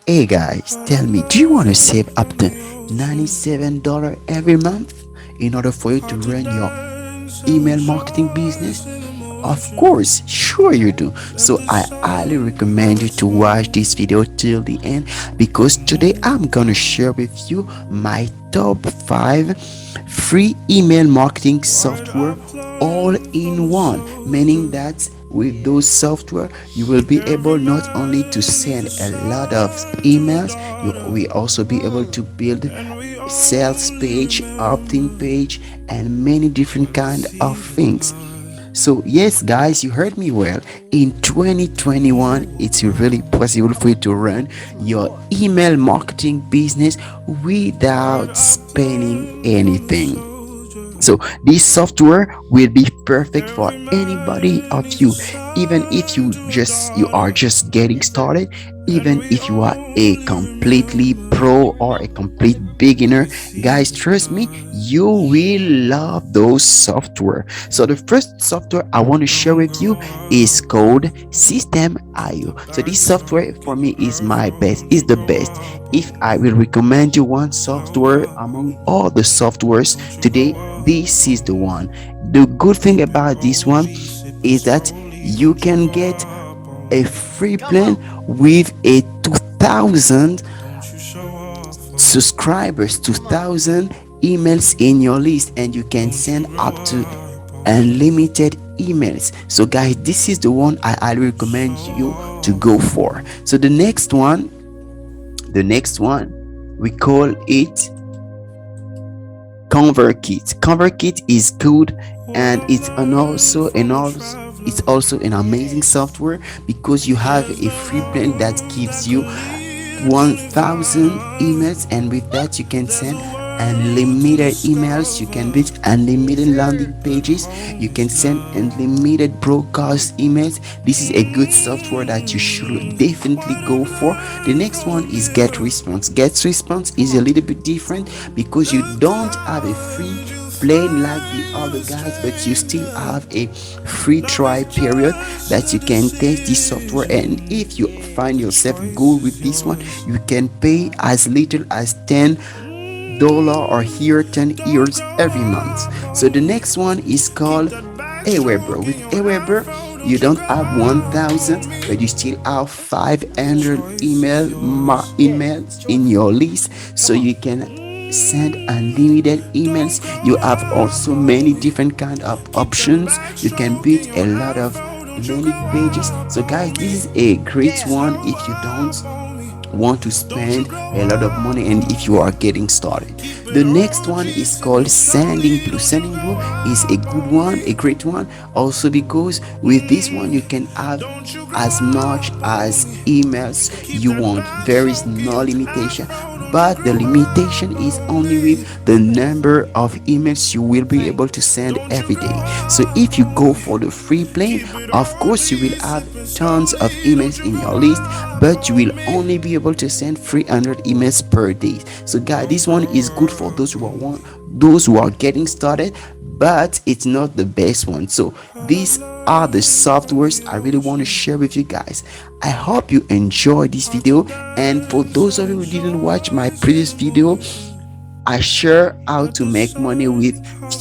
Hey guys, tell me, do you want to save up to $97 every month in order for you to run your email marketing business? Of course, sure you do. So I highly recommend you to watch this video till the end, because today I'm gonna share with you my top 5 free email marketing software all in one, meaning that with those software you will be able not only to send a lot of emails, you will also be able to build sales page, opt-in page, and many different kind of things. So yes guys, you heard me well. In 2021, it's really possible for you to run your email marketing business without spending anything. So this software will be perfect for anybody of you, even if you are just getting started, even if you are a completely pro or a complete beginner. Guys, trust me, you will love those software. So the first software I want to share with you is called Systemio. So this software for me is the best. If I will recommend you one software among all the softwares today, this is the one. The good thing about this one is that you can get a free plan with a 2000 subscribers, 2000 emails in your list, and you can send up to unlimited emails. So guys, this is the one I highly recommend you to go for. So the next one we call it ConvertKit. ConvertKit is good, and it's also an amazing software, because you have a free plan that gives you 1000 emails, and with that you can send unlimited emails, you can build unlimited landing pages, you can send unlimited broadcast emails. This is a good software that you should definitely go for. The next one is GetResponse. GetResponse is a little bit different, because you don't have a free plan like the other guys, but you still have a free trial period that you can test this software, and if you find yourself good with this one, you can pay as little as $10 or here 10 years every month. So the next one is called AWeber. With AWeber, you don't have 1000, but you still have 500 emails in your list, so you can send unlimited emails. You have also many different kind of options. You can build a lot of landing pages. So guys, this is a great one if you don't want to spend a lot of money and if you are getting started. The next one is called Sendblue. Sendblue is a good one, a great one, also because with this one you can have as much as emails you want. There is no limitation, but the limitation is only with the number of emails you will be able to send every day. So if you go for the free plan, of course you will have tons of emails in your list, but you will only be able to send 300 emails per day. So guys, this one is good for those who are getting started, but it's not the best one. So these are the softwares I really want to share with you guys. I hope you enjoyed this video, and for those of you who didn't watch my previous video, I share how to make money with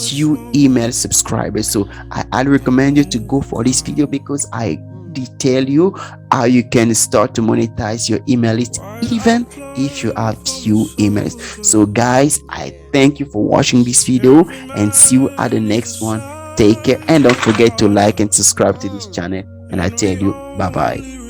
few email subscribers. So I highly recommend you to go for this video, because I detail you how you can start to monetize your email list even if you have few emails. So guys, I thank you for watching this video, and see you at the next one. Take care, and don't forget to like and subscribe to this channel, and I tell you bye bye.